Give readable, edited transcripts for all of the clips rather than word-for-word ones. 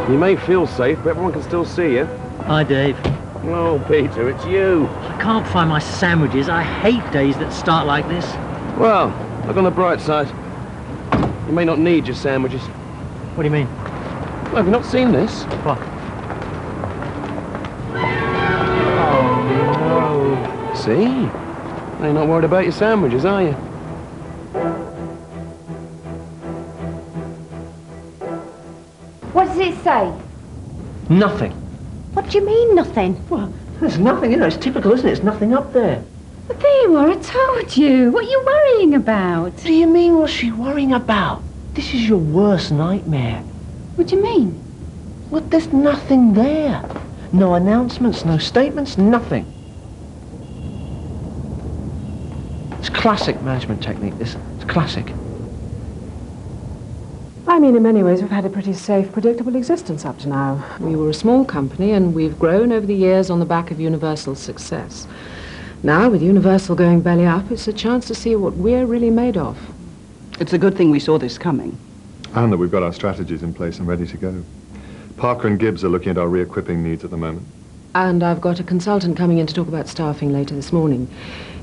You may feel safe, but everyone can still see you. Hi, Dave. Oh, Peter, it's you. I can't find my sandwiches. I hate days that start like this. Well, look on the bright side. You may not need your sandwiches. What do you mean? Well, have you not seen this? What? Oh, no. See? You're not worried about your sandwiches, are you? What does it say? Nothing. What do you mean, nothing? Well, there's nothing, you know, it's typical, isn't it? There's nothing up there. But there you are, I told you. What are you worrying about? What do you mean, what's she worrying about? This is your worst nightmare. What do you mean? Well, there's nothing there. No announcements, no statements, nothing. It's classic management technique, this. It's classic. I mean, in many ways, we've had a pretty safe, predictable existence up to now. We were a small company, and we've grown over the years on the back of Universal's success. Now, with Universal going belly up, it's a chance to see what we're really made of. It's a good thing we saw this coming. And that we've got our strategies in place and ready to go. Parker and Gibbs are looking at our re-equipping needs at the moment. And I've got a consultant coming in to talk about staffing later this morning.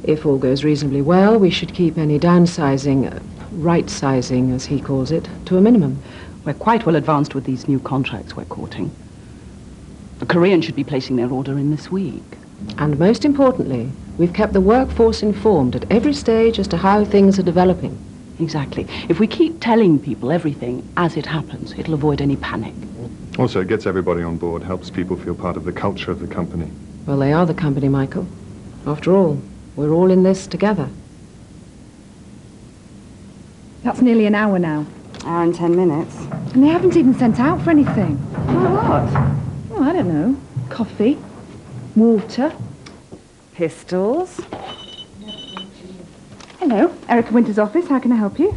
If all goes reasonably well, we should keep any downsizing, right-sizing, as he calls it, to a minimum. We're quite well advanced with these new contracts we're courting. The Koreans should be placing their order in this week. And most importantly, we've kept the workforce informed at every stage as to how things are developing. Exactly. If we keep telling people everything as it happens, it'll avoid any panic. Also, it gets everybody on board, helps people feel part of the culture of the company. Well, they are the company, Michael. After all, we're all in this together. That's nearly an hour now. Hour and 10 minutes. And they haven't even sent out for anything. Well, what? Oh, I don't know. Coffee, water. Pistols. Hello, Erica Winter's office. How can I help you?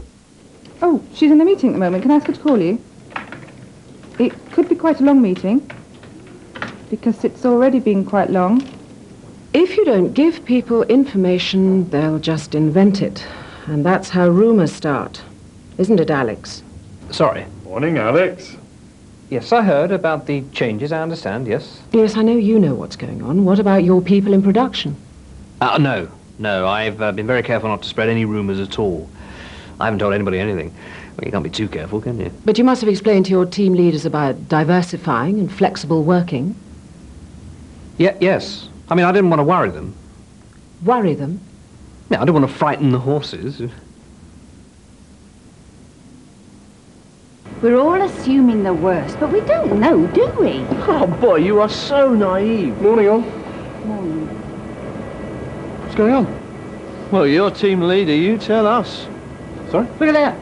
Oh, she's in a meeting at the moment. Can I ask her to call you? It could be quite a long meeting, because it's already been quite long. If you don't give people information, they'll just invent it. And that's how rumors start. Isn't it, Alex? Sorry. Morning, Alex. Yes, I heard about the changes, I understand, yes. Yes, I know you know what's going on. What about your people in production? No, I've been very careful not to spread any rumors at all. I haven't told anybody anything. Well, you can't be too careful, can you? But you must have explained to your team leaders about diversifying and flexible working. Yes. I mean, I didn't want to worry them. Worry them? No, I didn't want to frighten the horses. We're all assuming the worst, but we don't know, do we? Oh, boy, you are so naive. Morning, all. Morning. What's going on? Well, you're team leader, you tell us. Sorry? Look at that.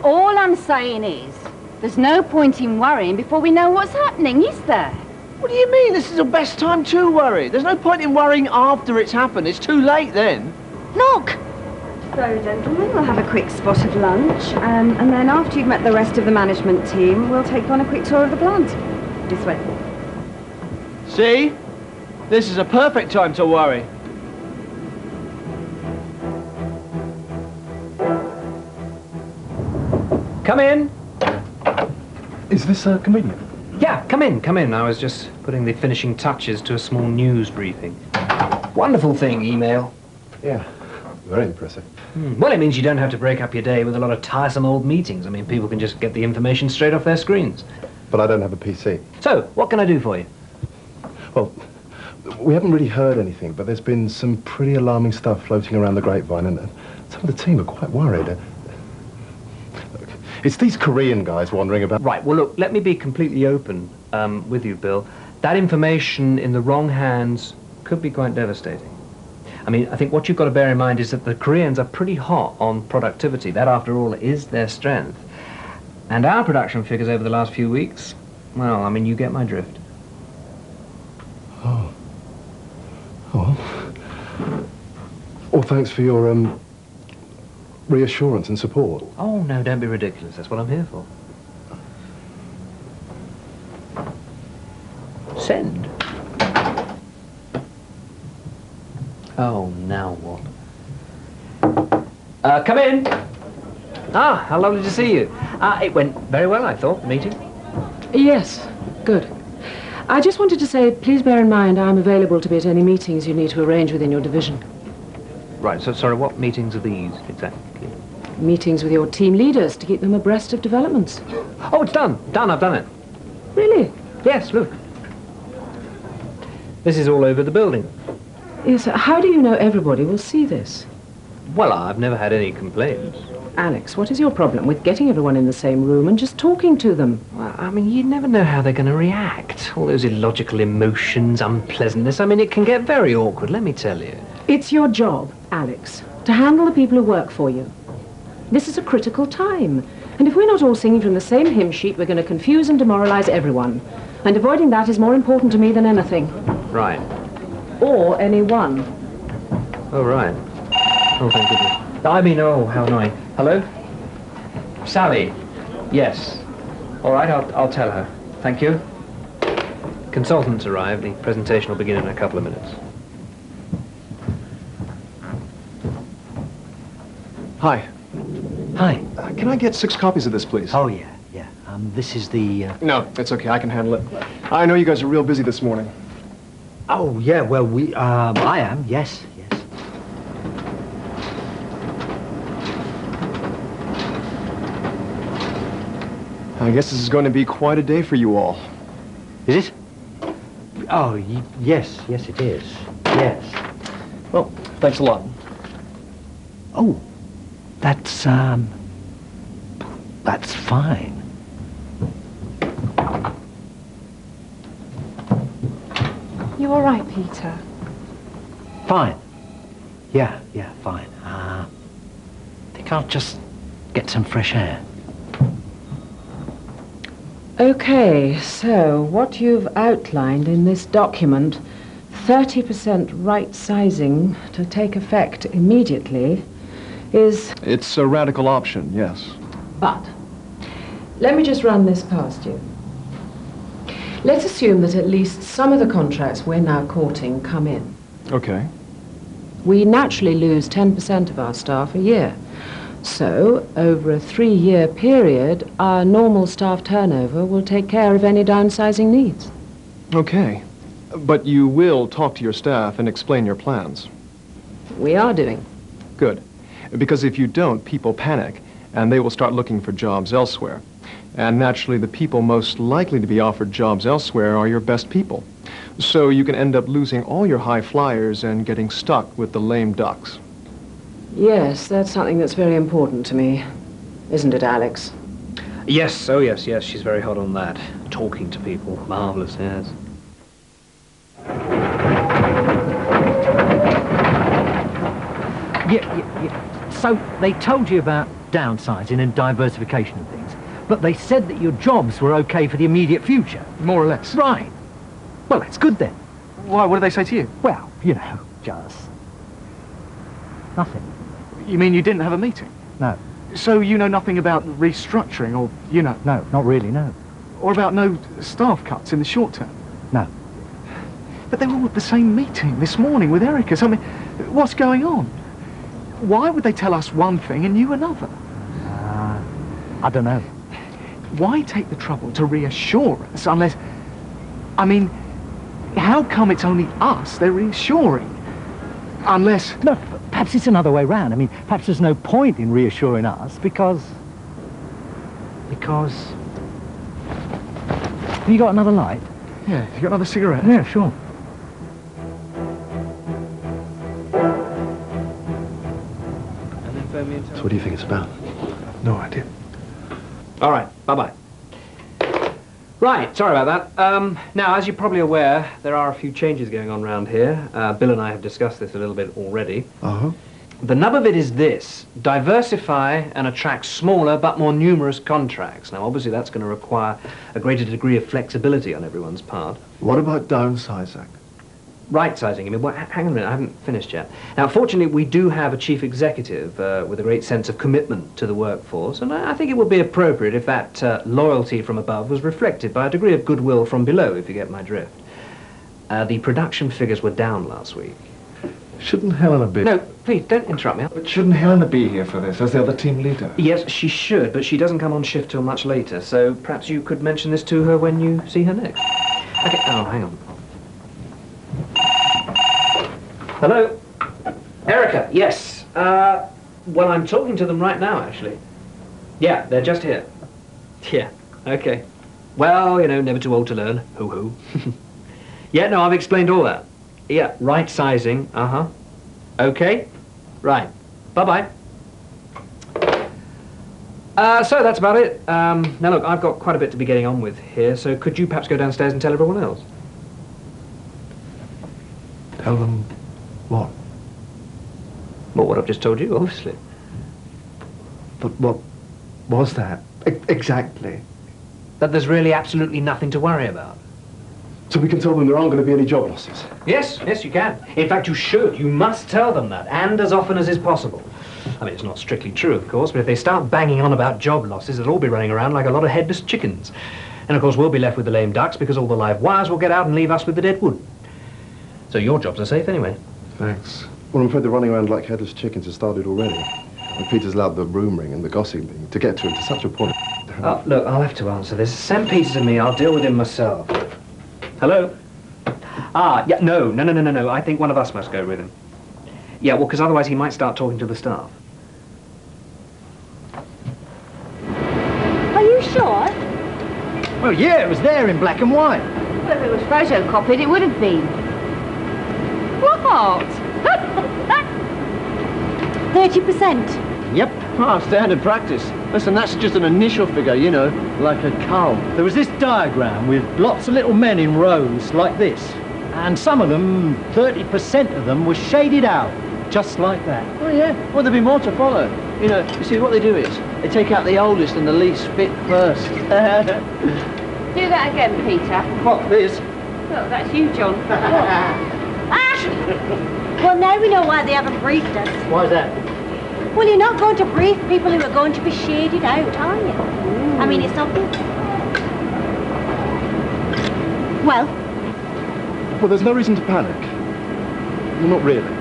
All I'm saying is, there's no point in worrying before we know what's happening, is there? What do you mean? This is the best time to worry. There's no point in worrying after it's happened. It's too late then. Look! So, gentlemen, we'll have a quick spot of lunch, and then after you've met the rest of the management team, we'll take you on a quick tour of the plant. This way. See? This is a perfect time to worry. Come in. Is this convenient? Yeah, come in. I was just putting the finishing touches to a small news briefing. Wonderful thing, email. Yeah, very impressive. Well, it means you don't have to break up your day with a lot of tiresome old meetings. I mean, people can just get the information straight off their screens. But I don't have a PC. So, what can I do for you? Well, we haven't really heard anything, but there's been some pretty alarming stuff floating around the grapevine, and some of the team are quite worried. Look, it's these Korean guys wandering about. Right, well, look, let me be completely open with you, Bill. That information in the wrong hands could be quite devastating. I mean, I think what you've got to bear in mind is that the Koreans are pretty hot on productivity. That, after all, is their strength. And our production figures over the last few weeks, well, I mean, you get my drift. Oh. Oh. Well, thanks for your reassurance and support. Oh, no, don't be ridiculous. That's what I'm here for. Send. Oh, now what? Come in. Ah, how lovely to see you. It went very well, I thought, the meeting. Yes, good. I just wanted to say, please bear in mind I'm available to be at any meetings you need to arrange within your division. Right, so sorry, what meetings are these exactly? Meetings with your team leaders to keep them abreast of developments. Oh, it's done. Done, I've done it. Really? Yes, look. This is all over the building. Yes, how do you know everybody will see this? Well, I've never had any complaints. Alex, what is your problem with getting everyone in the same room and just talking to them? Well, I mean, you never know how they're going to react. All those illogical emotions, unpleasantness. I mean, it can get very awkward, let me tell you. It's your job, Alex, to handle the people who work for you. This is a critical time. And if we're not all singing from the same hymn sheet, we're going to confuse and demoralize everyone. And avoiding that is more important to me than anything. Right. Or anyone. Oh, right. Oh, thank goodness. I mean, oh, how annoying. Hello? Sally? Yes. All right, I'll tell her. Thank you. Consultants arrived. The presentation will begin in a couple of minutes. Hi. Hi. Can I get 6 copies of this, please? Oh, yeah. This is the... No, it's okay. I can handle it. I know you guys are real busy this morning. Oh, yeah, well, I am, yes. I guess this is going to be quite a day for you all. Is it? Oh, yes, it is. Yes. Well, thanks a lot. Oh, that's fine. You all right, Peter? Fine. Yeah, fine. Think I'll just get some fresh air. Okay, so what you've outlined in this document, 30% right sizing to take effect immediately, is... It's a radical option, yes. But, let me just run this past you. Let's assume that at least some of the contracts we're now courting come in. Okay. We naturally lose 10% of our staff a year. So, over a 3-year period, our normal staff turnover will take care of any downsizing needs. Okay. But you will talk to your staff and explain your plans. We are doing. Good. Because if you don't, people panic, and they will start looking for jobs elsewhere. And naturally, the people most likely to be offered jobs elsewhere are your best people. So you can end up losing all your high flyers and getting stuck with the lame ducks. Yes, that's something that's very important to me. Isn't it, Alex? Yes, oh yes, she's very hot on that. Talking to people, marvellous, yes. Yeah. So they told you about downsizing and diversification and things, but they said that your jobs were okay for the immediate future. More or less. Right. Well, that's good then. Why? What did they say to you? Well, just... nothing. You mean you didn't have a meeting? No. So you know nothing about restructuring or, No, not really, no. or about no staff cuts in the short term? No. But they were all at the same meeting this morning with Erica. So, I mean, what's going on? Why would they tell us one thing and you another? I don't know. Why take the trouble to reassure us unless... I mean, how come it's only us they're reassuring? Unless... No, perhaps it's another way round. I mean, perhaps there's no point in reassuring us because... Have you got another light? Yeah, you got another cigarette? Yeah, sure. So what do you think it's about? No idea. All right, bye-bye. Right, sorry about that. Now, as you're probably aware, there are a few changes going on around here. Bill and I have discussed this a little bit already. Uh-huh. The nub of it is this: diversify and attract smaller but more numerous contracts. Now, obviously, that's going to require a greater degree of flexibility on everyone's part. What about downsizing? Right-sizing, I mean, hang on a minute, I haven't finished yet. Now, fortunately, we do have a chief executive with a great sense of commitment to the workforce, and I think it would be appropriate if that loyalty from above was reflected by a degree of goodwill from below, if you get my drift. The production figures were down last week. Shouldn't Helena be... No, please, don't interrupt me. But shouldn't Helena be here for this, as the other team leader? Yes, she should, but she doesn't come on shift till much later, so perhaps you could mention this to her when you see her next. Okay, oh, hang on. Hello? Erica, yes. Well, I'm talking to them right now, actually. Yeah, they're just here. Yeah, okay. Well, you know, never too old to learn. Hoo-hoo. Yeah, no, I've explained all that. Yeah, right sizing, Okay, right. Bye-bye. So that's about it. Now look, I've got quite a bit to be getting on with here, so could you perhaps go downstairs and tell everyone else? Tell them what? Well, what I've just told you, obviously. But what was that? Exactly. That there's really absolutely nothing to worry about. So we can tell them there aren't going to be any job losses? Yes, yes, you can. In fact, you should. You must tell them that, and as often as is possible. I mean, it's not strictly true, of course, but if they start banging on about job losses, they'll all be running around like a lot of headless chickens. And, of course, we'll be left with the lame ducks because all the live wires will get out and leave us with the dead wood. So your jobs are safe anyway. Thanks. Well, I'm afraid the running around like headless chickens has started already. And Peter's allowed the rumoring and the gossiping to get to him to such a point. Oh, look, I'll have to answer this. Send Peter to me. I'll deal with him myself. Hello? Ah, yeah, no. I think one of us must go with him. Yeah, well, because otherwise he might start talking to the staff. Are you sure? Well, yeah, it was there in black and white. Well, if it was photocopied, it would have been. What? 30%? Yep. Ah, standard practice. Listen, that's just an initial figure, you know, like a cull. There was this diagram with lots of little men in rows like this. And some of them, 30% of them, were shaded out, just like that. Oh, yeah? Well, there'll be more to follow. You know, you see, what they do is, they take out the oldest and the least fit first. Do that again, Peter. What, Liz? Look, that's you, John. Ash! Well, now we know why they haven't briefed us. Why's that? Well, you're not going to brief people who are going to be shaded out, are you? I mean, it's obvious. Well? Well, there's no reason to panic. Well, not really.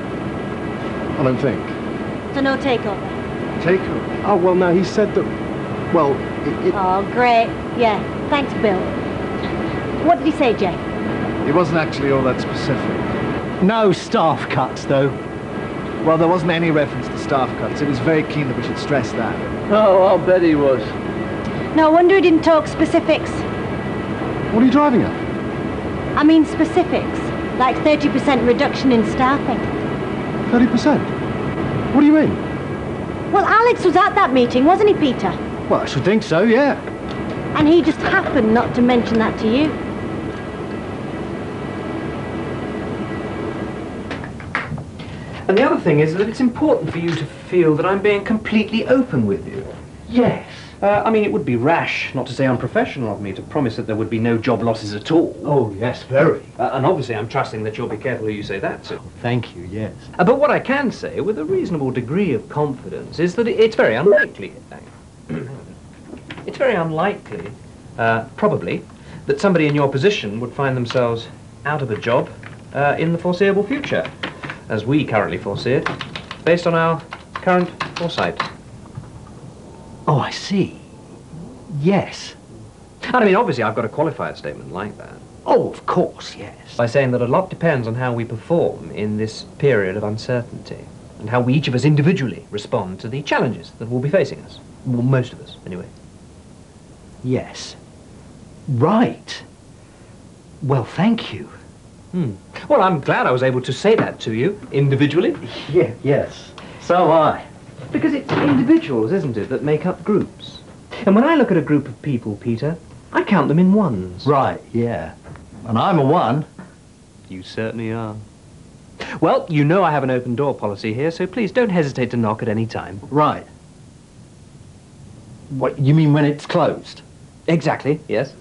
I don't think. So no takeover? Takeover? Oh, well, no, he said that... Well, it... Oh, great. Yeah, thanks, Bill. What did he say, Jay? It wasn't actually all that specific. No staff cuts, though. Well, there wasn't any reference to staff cuts. It was very keen that we should stress that. Oh, I'll bet he was. No wonder he didn't talk specifics. What are you driving at? I mean specifics, like 30% reduction in staffing. 30%? What do you mean? Well, Alex was at that meeting, wasn't he, Peter? Well, I should think so, yeah. And he just happened not to mention that to you. And the other thing is that it's important for you to feel that I'm being completely open with you. Yes. I mean, it would be rash, not to say unprofessional of me, to promise that there would be no job losses at all. Oh, yes, very. And obviously I'm trusting that you'll be careful who you say that to. Thank you, yes. But what I can say, with a reasonable degree of confidence, is that it's very unlikely. It's very unlikely, probably, that somebody in your position would find themselves out of a job in the foreseeable future, as we currently foresee it, based on our current foresight. Oh, I see. Yes. And I mean, obviously, I've got to qualify a statement like that. Oh, of course, yes. By saying that a lot depends on how we perform in this period of uncertainty, and how we each of us individually respond to the challenges that will be facing us. Well, most of us, anyway. Yes. Right. Well, thank you. Well, I'm glad I was able to say that to you, individually. Yeah, yes. So am I. Because it's individuals, isn't it, that make up groups. And when I look at a group of people, Peter, I count them in ones. Right, yeah. And I'm a one. You certainly are. Well, you know I have an open door policy here, so please don't hesitate to knock at any time. Right. What, you mean when it's closed? Exactly, yes.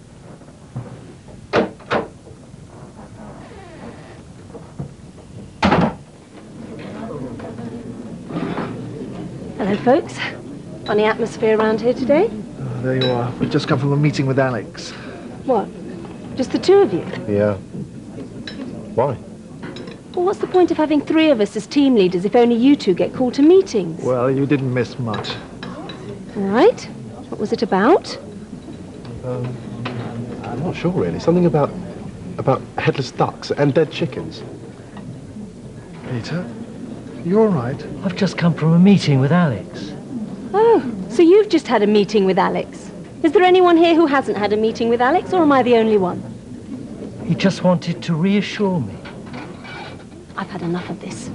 Hello, folks. Funny atmosphere around here today. Oh, there you are. We've just come from a meeting with Alex. What? Just the two of you? Yeah. Why? Well, what's the point of having 3 of us as team leaders if only you 2 get called to meetings? Well, you didn't miss much. All right. What was it about? I'm not sure, really. Something about headless ducks and dead chickens. Peter, you all right? I've just come from a meeting with Alex. Oh, so you've just had a meeting with Alex. Is there anyone here who hasn't had a meeting with Alex, or am I the only one? He just wanted to reassure me. I've had enough of this.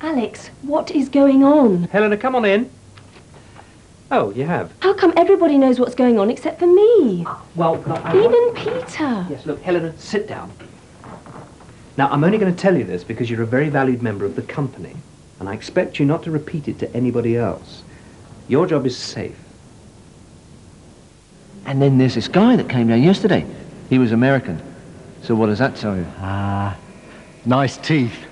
Alex, what is going on? Helena, come on in. Oh, you have? How come everybody knows what's going on except for me? Well, even Peter. Yes, look, Helena, sit down. Now, I'm only going to tell you this because you're a very valued member of the company, and I expect you not to repeat it to anybody else. Your job is safe. And then there's this guy that came down yesterday. He was American. So what does that tell you? Ah, nice teeth.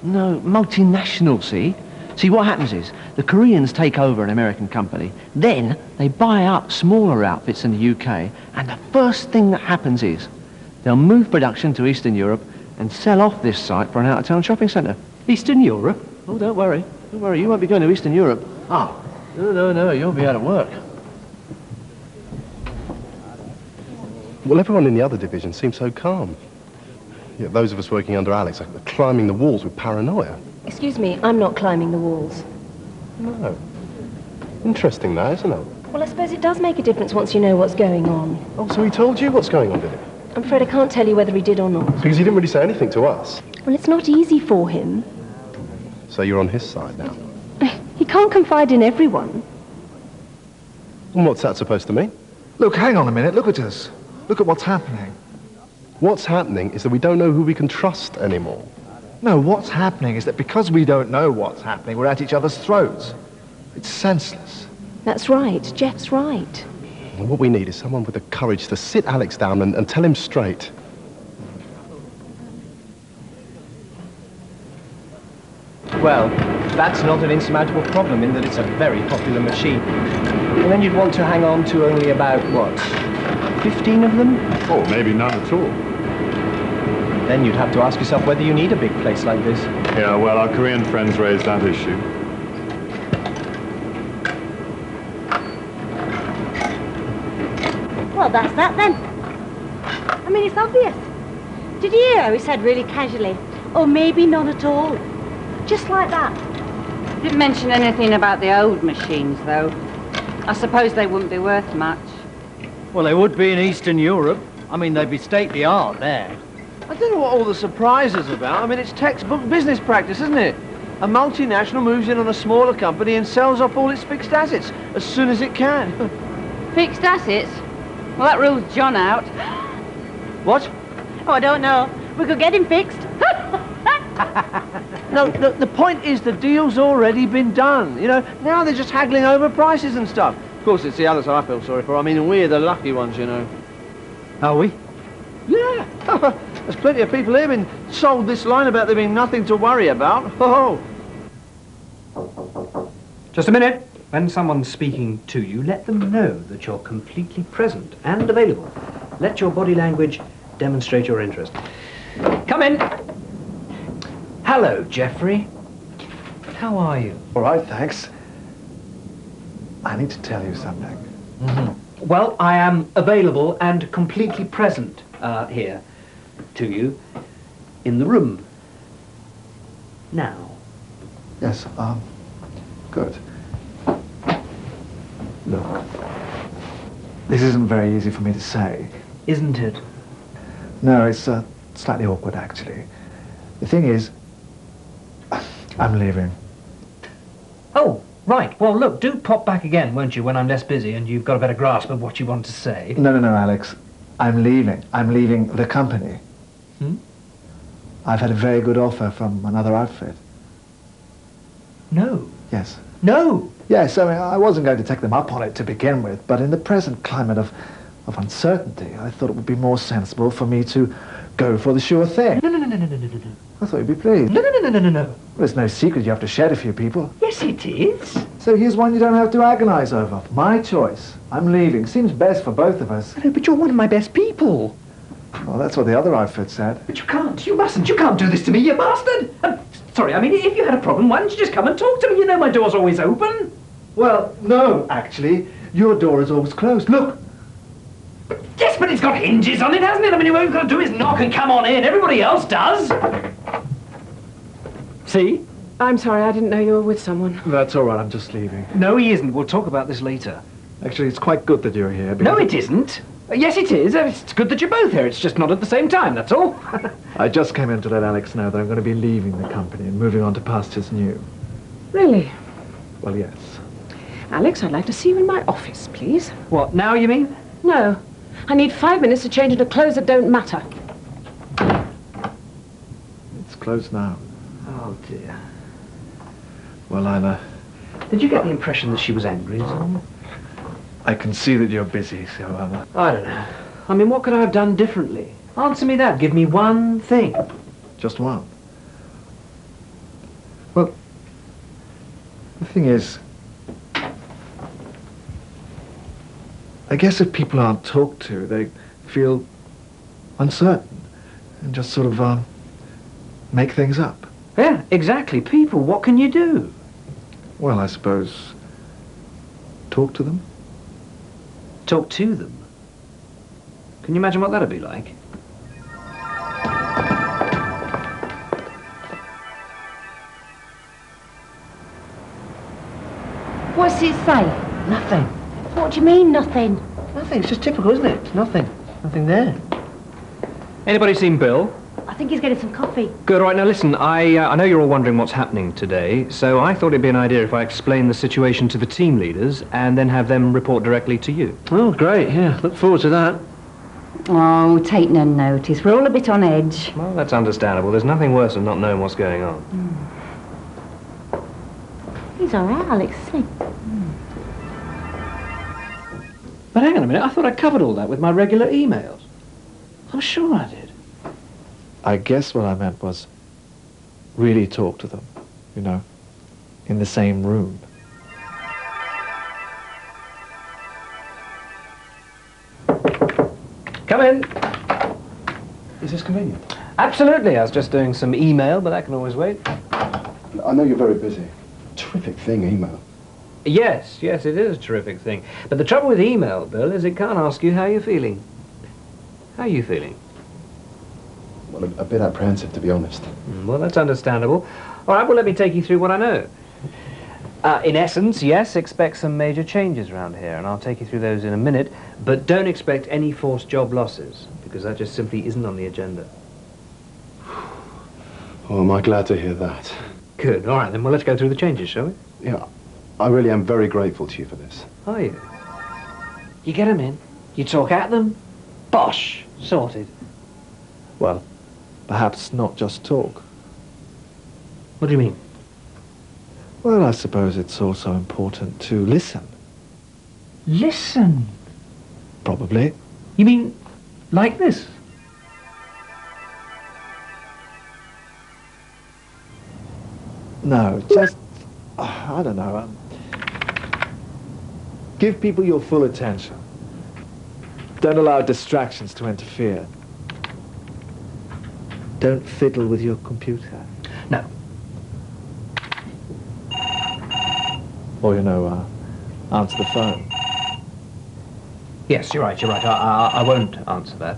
No, multinational, see? See, what happens is, the Koreans take over an American company, then they buy up smaller outfits in the UK, and the first thing that happens is, they'll move production to Eastern Europe and sell off this site for an out-of-town shopping centre. Eastern Europe? Oh, don't worry. Don't worry, you won't be going to Eastern Europe. Oh, no, you'll be out of work. Well, everyone in the other division seems so calm. Yeah, those of us working under Alex are climbing the walls with paranoia. Excuse me, I'm not climbing the walls. No. Interesting, that, isn't it? Well, I suppose it does make a difference once you know what's going on. Oh, so he told you what's going on, did he? I'm afraid I can't tell you whether he did or not. Because he didn't really say anything to us. Well, it's not easy for him. So you're on his side now? He can't confide in everyone. And what's that supposed to mean? Look, hang on a minute. Look at us. Look at what's happening. What's happening is that we don't know who we can trust anymore. No, what's happening is that because we don't know what's happening, we're at each other's throats. It's senseless. That's right. Jeff's right. And what we need is someone with the courage to sit Alex down and tell him straight. Well, that's not an insurmountable problem in that it's a very popular machine. And then you'd want to hang on to only about, what, 15 of them? Or maybe none at all. Then you'd have to ask yourself whether you need a big place like this. Yeah, well, our Korean friends raised that issue. Well, that's that then. I mean, it's obvious. Did you hear how he said really casually, or maybe none at all? Just like that. Didn't mention anything about the old machines, though. I suppose they wouldn't be worth much. Well, they would be in Eastern Europe. I mean, they'd be state-of-the-art there. I don't know what all the surprise is about. I mean, it's textbook business practice, isn't it? A multinational moves in on a smaller company and sells off all its fixed assets as soon as it can. Fixed assets? Well, that rules John out. What? Oh, I don't know. We could get him fixed. No, the point is the deal's already been done. You know, now they're just haggling over prices and stuff. Of course, it's the others I feel sorry for. I mean, we're the lucky ones, you know. Are we? Yeah. There's plenty of people here been sold this line about there being nothing to worry about. Oh. Just a minute. When someone's speaking to you, let them know that you're completely present and available. Let your body language demonstrate your interest. Come in. Hello, Jeffrey. How are you? All right, thanks. I need to tell you something. Mm-hmm. Well, I am available and completely present here to you in the room now. Yes, good. Look, this isn't very easy for me to say. Isn't it? No, it's slightly awkward, actually. The thing is, I'm leaving. Oh, right. Well, look, do pop back again, won't you, when I'm less busy and you've got a better grasp of what you want to say. No, Alex. I'm leaving. I'm leaving the company. Hmm? I've had a very good offer from another outfit. No. Yes. No! Yes, I mean, I wasn't going to take them up on it to begin with, but in the present climate of uncertainty, I thought it would be more sensible for me to go for the sure thing. No. I thought you'd be pleased. No. Well, it's no secret you have to shed a few people. Yes, it is. So here's one you don't have to agonize over. My choice. I'm leaving. Seems best for both of us. No, but you're one of my best people. Well, that's what the other outfit said. But you can't, you mustn't, you can't do this to me, you bastard! Sorry, I mean, if you had a problem, why don't you just come and talk to me? You know my door's always open. Well, no, actually. Your door is always closed. Look! Yes, but it's got hinges on it, hasn't it? I mean, all you've got to do is knock and come on in. Everybody else does. See? I'm sorry, I didn't know you were with someone. That's all right, I'm just leaving. No, he isn't. We'll talk about this later. Actually, it's quite good that you're here. No, it isn't. Yes, it is. It's good that you're both here. It's just not at the same time, that's all. I just came in to let Alex know that I'm going to be leaving the company and moving on to pastures new. Really? Well, yes. Alex, I'd like to see you in my office, please. What, now you mean? No. I need 5 minutes to change into clothes that don't matter. It's closed now. Oh, dear. Well, Lila, Did you get the impression that she was angry? I can see that you're busy, so I don't know. I mean, what could I have done differently? Answer me that. Give me one thing. just one. Well, the thing is, I guess if people aren't talked to, they feel uncertain and just sort of make things up. Yeah, exactly. People, what can you do? Well, I suppose talk to them. Talk to them? Can you imagine what that'd be like? What's it say? Nothing. What do you mean, nothing? Nothing. It's just typical, isn't it? Nothing. Nothing there. Anybody seen Bill? I think he's getting some coffee. Good. All right, now listen, I know you're all wondering what's happening today, so I thought it'd be an idea if I explained the situation to the team leaders and then have them report directly to you. Oh, great, yeah. Look forward to that. Oh, take no notice. We're all a bit on edge. Well, that's understandable. There's nothing worse than not knowing what's going on. He's all right, Alex, isn't he? But hang on a minute, I thought I covered all that with my regular emails. I'm sure I did. I guess what I meant was really talk to them, you know, in the same room. Come in. Is this convenient? Absolutely. I was just doing some email, but that can always wait. I know you're very busy. Terrific thing, email. Yes, it is a terrific thing. But the trouble with email, Bill, is it can't ask you how you're feeling. How are you feeling? Well, a bit apprehensive, to be honest. Well, that's understandable. All right, well, let me take you through what I know. In essence, yes, expect some major changes around here, and I'll take you through those in a minute, but don't expect any forced job losses, because that just simply isn't on the agenda. Oh, am I glad to hear that. Good. All right, then, well, let's go through the changes, shall we? Yeah, I really am very grateful to you for this. Are you? You get them in, you talk at them, bosh, sorted. Well, perhaps not just talk. What do you mean? Well, I suppose it's also important to listen. Listen? Probably. You mean like this? No, just, I don't know, give people your full attention. Don't allow distractions to interfere. Don't fiddle with your computer. No. Or, you know, answer the phone. Yes, you're right. I won't answer that.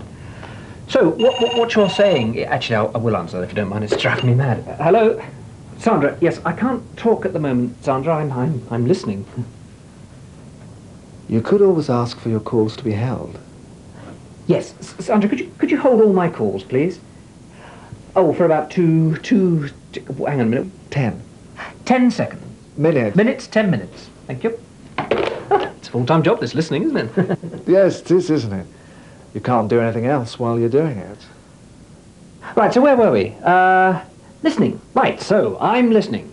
So, what you're saying... Actually, I will answer that if you don't mind. It's driving me mad. Hello? Sandra, yes, I can't talk at the moment, Sandra. I'm listening. You could always ask for your calls to be held. Yes, Sandra, could you hold all my calls, please? Oh, for about two, hang on a minute. 10. 10 seconds. Minutes. 10 minutes. Thank you. It's a full-time job, this listening, isn't it? Yes, it is, isn't it? You can't do anything else while you're doing it. Right, so where were we? Listening. Right, so I'm listening.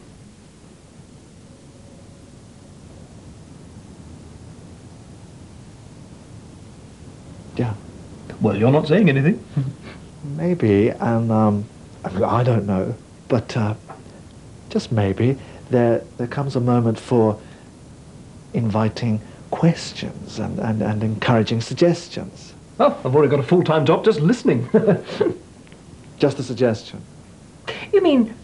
Yeah. Well, you're not saying anything. Maybe, and I don't know, but just maybe there comes a moment for inviting questions and encouraging suggestions. Oh, I've already got a full-time job just listening. Just a suggestion. You mean...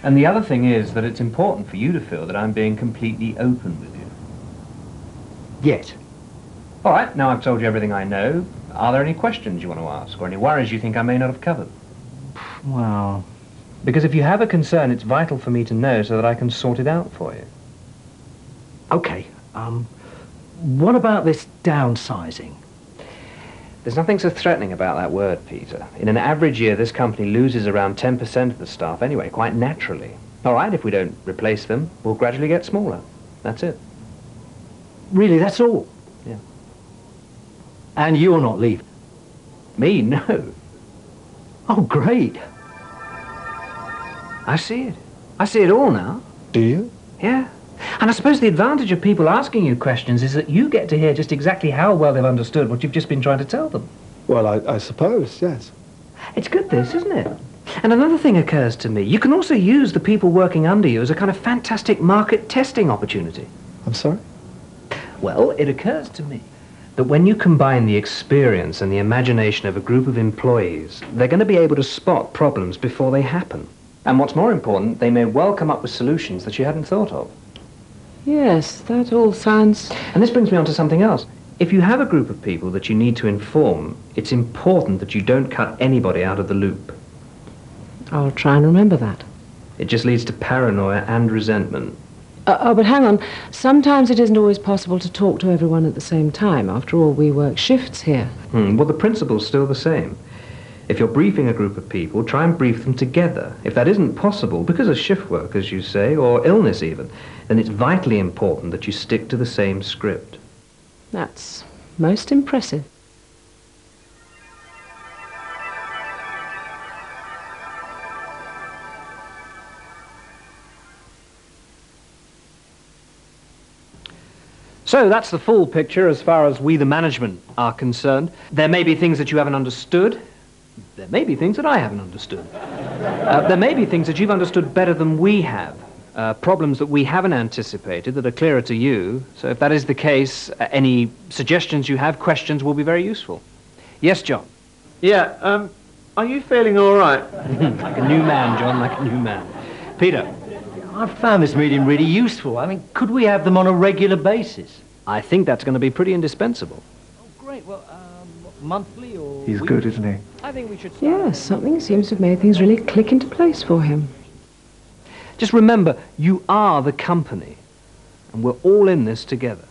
And the other thing is that it's important for you to feel that I'm being completely open with you. Yet. All right, now I've told you everything I know. Are there any questions you want to ask, or any worries you think I may not have covered? Well... Because if you have a concern, it's vital for me to know so that I can sort it out for you. Okay, what about this downsizing? There's nothing so threatening about that word, Peter. In an average year, this company loses around 10% of the staff anyway, quite naturally. All right, if we don't replace them, we'll gradually get smaller. That's it. Really, that's all? Yeah. And you're not leaving? Me? No. Oh, great. I see it. I see it all now. Do you? Yeah. And I suppose the advantage of people asking you questions is that you get to hear just exactly how well they've understood what you've just been trying to tell them. Well, I suppose, yes. It's good, this, isn't it? And another thing occurs to me. You can also use the people working under you as a kind of fantastic market testing opportunity. I'm sorry? Well, it occurs to me that when you combine the experience and the imagination of a group of employees, they're going to be able to spot problems before they happen. And what's more important, they may well come up with solutions that you hadn't thought of. Yes, that all sounds... And this brings me on to something else. If you have a group of people that you need to inform, it's important that you don't cut anybody out of the loop. I'll try and remember that. It just leads to paranoia and resentment. But hang on. Sometimes it isn't always possible to talk to everyone at the same time. After all, we work shifts here. Well, the principle's still the same. If you're briefing a group of people, try and brief them together. If that isn't possible, because of shift work, as you say, or illness even, then it's vitally important that you stick to the same script. That's most impressive. So that's the full picture as far as we, the management, are concerned. There may be things that you haven't understood. There may be things that I haven't understood. There may be things that you've understood better than we have. Problems that we haven't anticipated that are clearer to you. So if that is the case, any suggestions you have, questions, will be very useful. Yes, John? Yeah, are you feeling all right? Like a new man, John, like a new man. Peter? I've found this meeting really useful. I mean, could we have them on a regular basis? I think that's going to be pretty indispensable. Oh, great. Well, monthly or... He's good, isn't he? I think we should start. Yes, something seems to have made things really click into place for him. Just remember, you are the company, and we're all in this together.